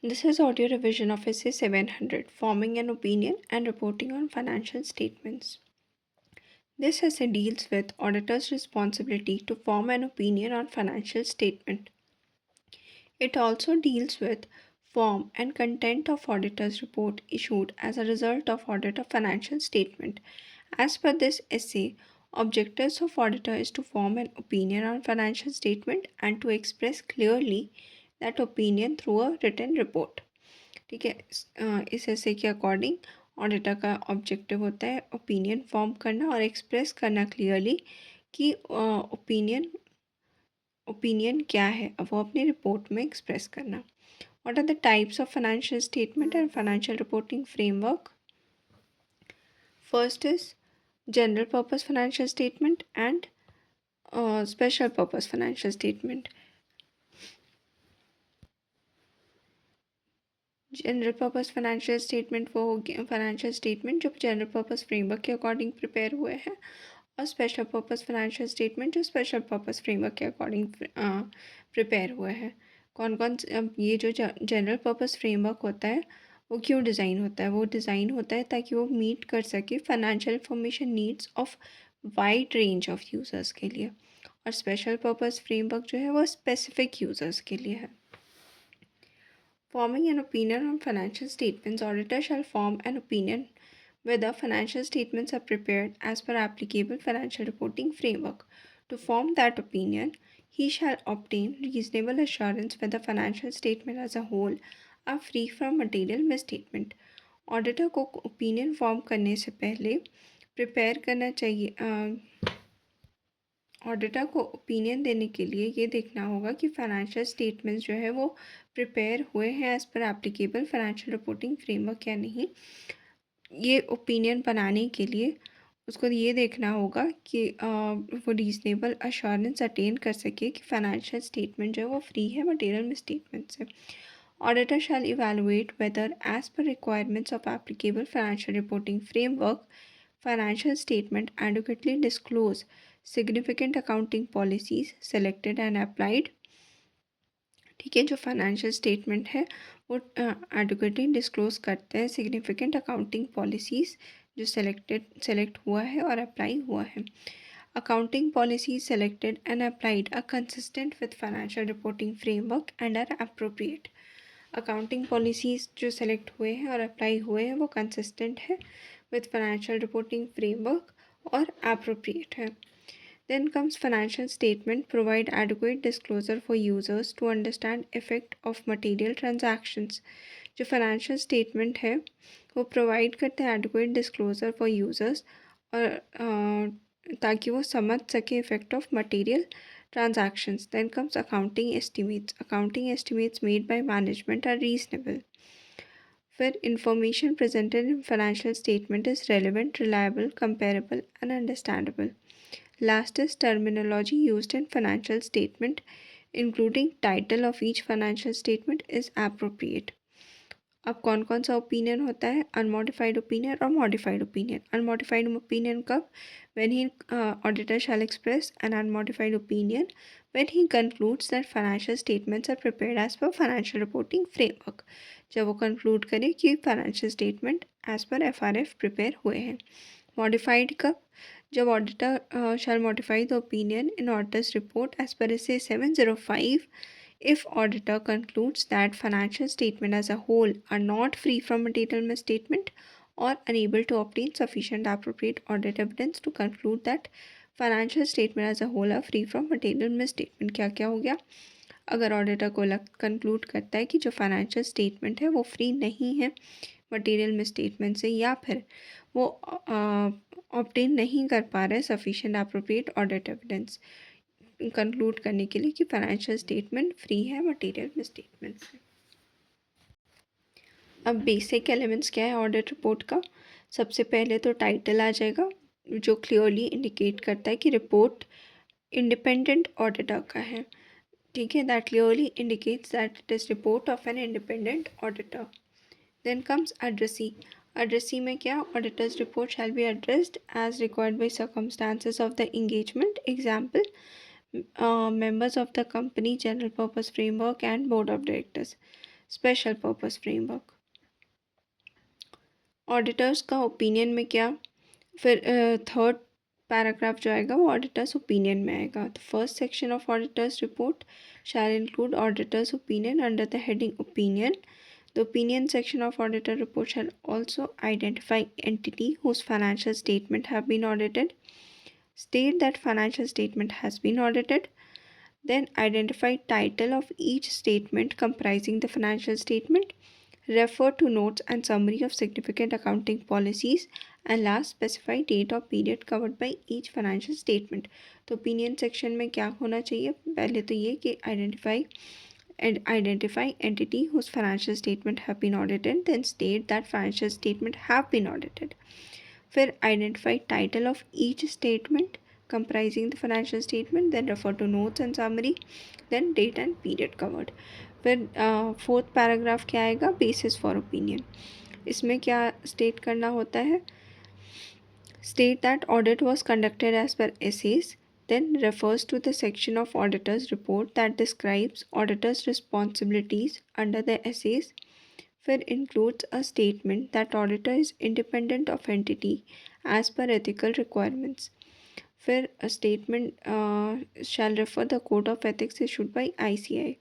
This is audio revision of Essay 700, Forming an Opinion and Reporting on Financial Statements. This essay deals with auditor's responsibility to form an opinion on financial statement. It also deals with form and content of auditor's report issued as a result of audit of financial statement. As per this essay, objectives of auditor is to form an opinion on financial statement and to express clearly that opinion through a written report. ठीक है। इस ऐसे के according auditor का objective होता है opinion form करना और एक्सप्रेस करना क्लियरली कि ओपिनियन क्या है, अब वो अपनी रिपोर्ट में एक्सप्रेस करना। What are the types of financial statement and financial reporting framework? First is general purpose financial statement and special purpose financial statement. General purpose financial statement वो फाइनेंशियल स्टेटमेंट जो general purpose framework के according prepare हुए हैं, और special purpose financial statement जो special purpose framework के according prepare हुए हैं। कौन कौन अब ये जो जनरल पर्पस फ्रेमवर्क होता है वो क्यों डिज़ाइन होता है? वो डिज़ाइन होता है ताकि वो मीट कर सके financial information needs of wide range of users के लिए, और स्पेशल पर्पस फ्रेमवर्क जो है वो स्पेसिफिक यूज़र्स के लिए है। Forming an opinion on financial statements, auditor shall form an opinion whether financial statements are prepared as per applicable financial reporting framework. To form that opinion, he shall obtain reasonable assurance whether financial statements as a whole are free from material misstatement. Auditor को opinion form करने से पहले prepare करना चाहिए, auditor को opinion देने के लिए ये देखना होगा कि फाइनेंशियल स्टेटमेंट्स जो है वो प्रिपेयर हुए हैं as per applicable financial reporting framework या नहीं। ये ओपिनियन बनाने के लिए उसको ये देखना होगा कि वो रीजनेबल अश्योरेंस अटेन कर सके कि फाइनेंशियल स्टेटमेंट जो है वो फ्री है मटेरियल मिसस्टेटमेंट से। Auditor shall evaluate whether as per requirements of applicable financial reporting framework financial statement adequately disclose significant accounting policies selected and applied। ठीक है, जो फाइनेंशियल स्टेटमेंट है वो एडुकेटली डिस्क्लोज करते हैं सिग्निफिकेंट अकाउंटिंग पॉलिसीज़ जो select हुआ है और अप्लाई हुआ है। Accounting policies selected and applied are consistent with financial reporting framework and are appropriate. Accounting policies जो सेलेक्ट हुए हैं और अप्लाई हुए हैं वो कंसिस्टेंट है विद फाइनेंशियल रिपोर्टिंग फ्रेमवर्क और एप्रोप्रिएट है। Then comes financial statement provide adequate disclosure for users to understand effect of material transactions। जो financial statement है वो provide करते हैं adequate disclosure for users और ताकि वो समझ सके effect of material transactions। Then comes accounting estimates। Accounting estimates made by management are reasonable where information presented in financial statement is relevant, reliable, comparable and understandable। Last is terminology used in financial statement, including title of each financial statement is appropriate। अब कौन कौन सा opinion होता है? Unmodified opinion और modified opinion. Unmodified opinion कब? When he auditor shall express an unmodified opinion when he concludes that financial statements are prepared as per financial reporting framework. जब वो कंक्लूड करे कि financial statement as per FRF prepare हुए हैं। Modified कब? जब auditor shall modify the opinion in auditor's report as per Essay 705 if auditor concludes that financial statement as a whole are not free from material misstatement or unable to obtain sufficient appropriate audit evidence to conclude that financial statement as a whole are free from material misstatement। क्या क्या हो गया? अगर auditor को conclude करता है कि जो फाइनेंशियल स्टेटमेंट है वो फ्री नहीं है मटेरियल मिसस्टेटमेंट से, या फिर वो ऑब्टेन नहीं कर पा रहे sufficient appropriate audit evidence conclude करने के लिए कि फाइनेंशियल स्टेटमेंट फ्री है मटेरियल मिसस्टेटमेंट से। अब बेसिक एलिमेंट्स क्या है ऑडिट रिपोर्ट का? सबसे पहले तो टाइटल आ जाएगा जो क्लियरली इंडिकेट करता है कि रिपोर्ट इंडिपेंडेंट ऑडिटर का है। ठीक है, that clearly indicates that it is report of an independent auditor. Then comes addressee। Addressee में क्या? Auditor's report shall be addressed as required by circumstances of the engagement. Example, members of the company, general purpose framework and board of directors। Special purpose framework. Auditors का opinion में क्या, फिर third paragraph जो आएगा वो auditors opinion में आएगा। तो first section of auditor's report shall include auditors opinion under the heading opinion. The opinion section of auditor report shall also identify entity whose financial statement have been audited, state that financial statement has been audited, then identify title of each statement comprising the financial statement, refer to notes and summary of significant accounting policies, and last specify date or period covered by each financial statement। तो opinion section में क्या होना चाहिए, पहले तो ये कि identify entity whose financial statement have been audited, then state that financial statement have been audited. फिर identify title of each statement comprising the financial statement, then refer to notes and summary, then date and period covered। फिर fourth paragraph क्या आएगा, basis for opinion. इसमें क्या state करना होता है, state that audit was conducted as per essays, then refers to the section of auditor's report that describes auditor's responsibilities under the essays, फिर includes a statement that auditor is independent of entity as per ethical requirements, फिर a statement shall refer the code of ethics issued by ICI,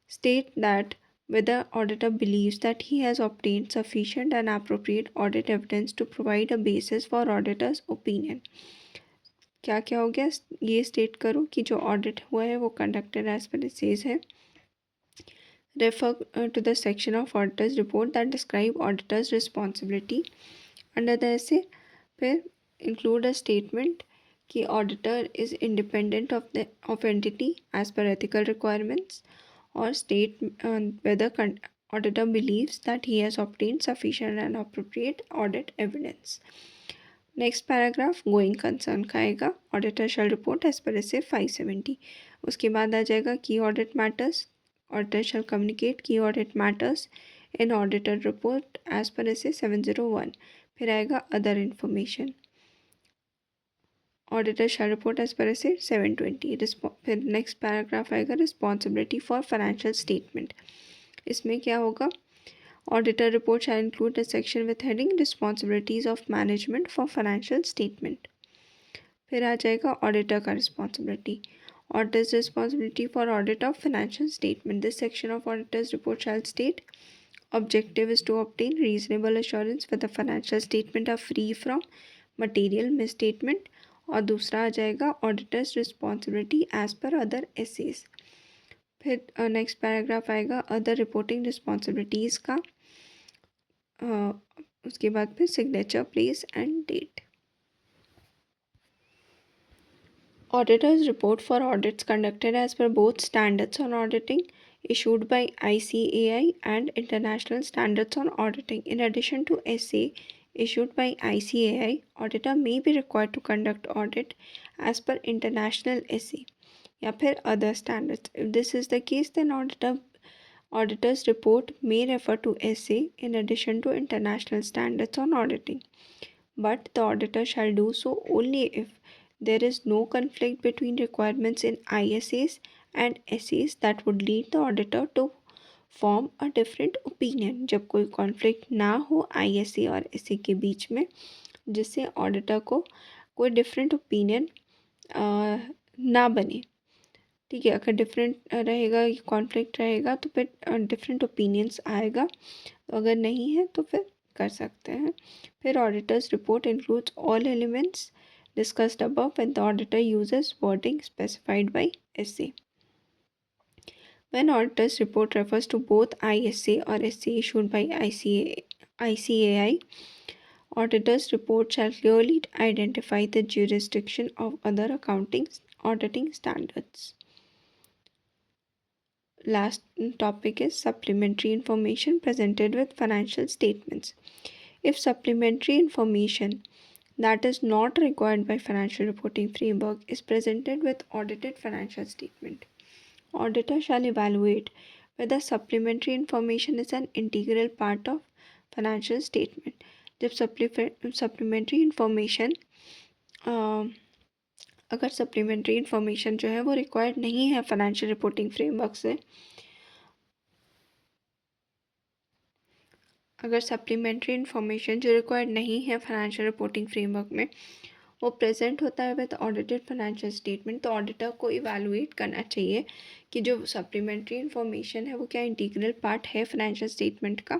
state that whether auditor believes that he has obtained sufficient and appropriate audit evidence to provide a basis for auditor's opinion। क्या क्या हो गया, ये state करो कि जो audit हुआ है वो कंडक्टेड एज पर सेज है। Refer to the section of auditor's report that describe auditor's responsibility under the SAs. फिर इंक्लूड अ स्टेटमेंट कि auditor is independent of entity as per ethical requirements, or state whether auditor believes that he has obtained sufficient and appropriate audit evidence। Next paragraph going concern का आएगा, auditor shall report as per SA ए 570। उसके बाद आ जाएगा key audit matters, auditor shall communicate key audit matters in auditor report as per SA ए 701। फिर आएगा other information, auditor shall report as per SA ए 720। फिर नेक्स्ट पैराग्राफ आएगा रिस्पॉन्सिबिलिटी फॉर फाइनेंशियल स्टेटमेंट। इसमें क्या होगा, auditor report shall include a section with heading responsibilities of management for financial statement. फिर आ जाएगा ऑडिटर का responsibility, auditors responsibility for audit of financial statement. This section of auditor's report shell state objective is to obtain reasonable assurance whether financial statement are free from material misstatement। और दूसरा आ जाएगा auditor's responsibility as per other SAs. फिर next paragraph आएगा other reporting responsibilities का, उसके बाद फिर signature place and date. Auditor's report for audits conducted as per both standards on auditing issued by ICAI and international standards on auditing. In addition to SA issued by ICAI, auditor may be required to conduct audit as per international SA या फिर other standards. If this is the case, then auditor's report may refer to SA in addition to international standards on auditing. But the auditor shall do so only if there is no conflict between requirements in ISAs and SAs that would lead the auditor to form a different opinion। जब कोई conflict ना हो ISA और SA के बीच में जिससे auditor को कोई डिफरेंट ओपिनियन ना बने। ठीक है, अगर डिफरेंट रहेगा, कॉन्फ्लिक्ट रहेगा तो फिर डिफरेंट ओपिनियंस आएगा, तो अगर नहीं है तो फिर कर सकते हैं। फिर auditors report includes all elements discussed above when the auditor uses wording specified by SA। When auditor's report refers to both ISA or SA issued by ICAI, auditor's report shall clearly identify the jurisdiction of other auditing standards। Last topic is supplementary information presented with financial statements। If supplementary information that is not required by financial reporting framework is presented with audited financial statement, auditor shall evaluate whether supplementary information is an integral part of financial statement। जब supplementary information अगर supplementary information जो है वो required नहीं है financial reporting framework से, अगर supplementary information जो रिक्वायर्ड नहीं है फाइनेंशियल रिपोर्टिंग फ्रेमवर्क में वो प्रेजेंट होता है विद ऑडिटेड फाइनेंशियल स्टेटमेंट, तो ऑडिटर को इवैल्यूएट करना चाहिए कि जो सप्लीमेंट्री इन्फॉर्मेशन है वो क्या इंटीग्रल पार्ट है फाइनेंशियल स्टेटमेंट का।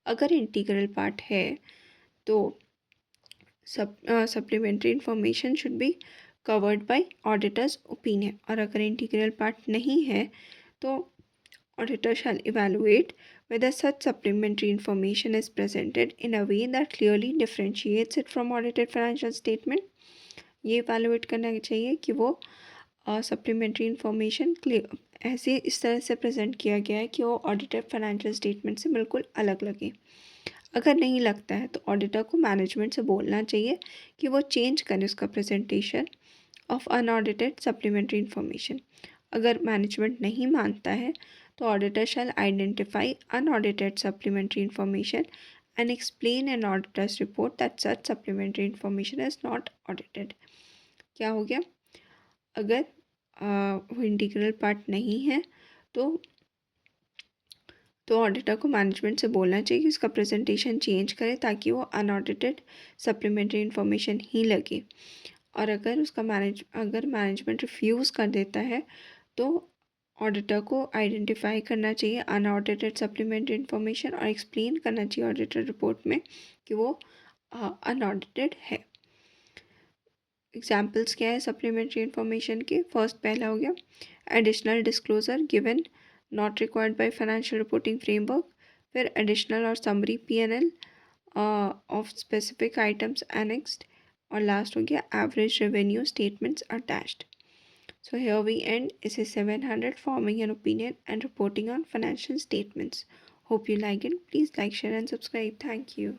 अगर इंटीग्रल पार्ट है तो supplementary information should be covered by auditors opinion, और अगर इंटीग्रल पार्ट नहीं है तो auditor shall evaluate whether such supplementary information is presented in a way that clearly differentiates it from audited financial statement. ये evaluate करना चाहिए कि वो सप्लीमेंट्री इंफॉर्मेशन ऐसे इस तरह से प्रेजेंट किया गया है कि वो ऑडिटेड फाइनेंशियल स्टेटमेंट से बिल्कुल अलग लगे। अगर नहीं लगता है तो ऑडिटर को मैनेजमेंट से बोलना चाहिए कि वो चेंज करें उसका presentation of unaudited supplementary information. अगर मैनेजमेंट नहीं मानता है तो auditor shall identify unaudited supplementary information and explain in auditor's report that such supplementary information is not audited. क्या हो गया? अगर वो इंटीग्रल पार्ट नहीं है तो ऑडिटर को मैनेजमेंट से बोलना चाहिए कि उसका प्रेजेंटेशन चेंज करे ताकि वो अनऑडिटेड सप्लीमेंट्री इंफॉर्मेशन ही लगे। और अगर मैनेजमेंट रिफ्यूज़ कर देता है तो ऑडिटर को आइडेंटिफाई करना चाहिए अनऑडिटेड सप्लीमेंट्री इन्फॉर्मेशन और एक्सप्लेन करना चाहिए ऑडिटर रिपोर्ट में कि वो अनऑडिटेड है। एग्जाम्पल्स क्या है सप्लीमेंट्री इन्फॉर्मेशन के? फर्स्ट पहला हो गया additional disclosure given not required by financial reporting framework, फिर एडिशनल और summary P&L of specific items annexed, और लास्ट हो गया average revenue statements attached. So here we end essay 700, forming an opinion and reporting on financial statements. Hope you like it. Please like, share and subscribe. Thank you.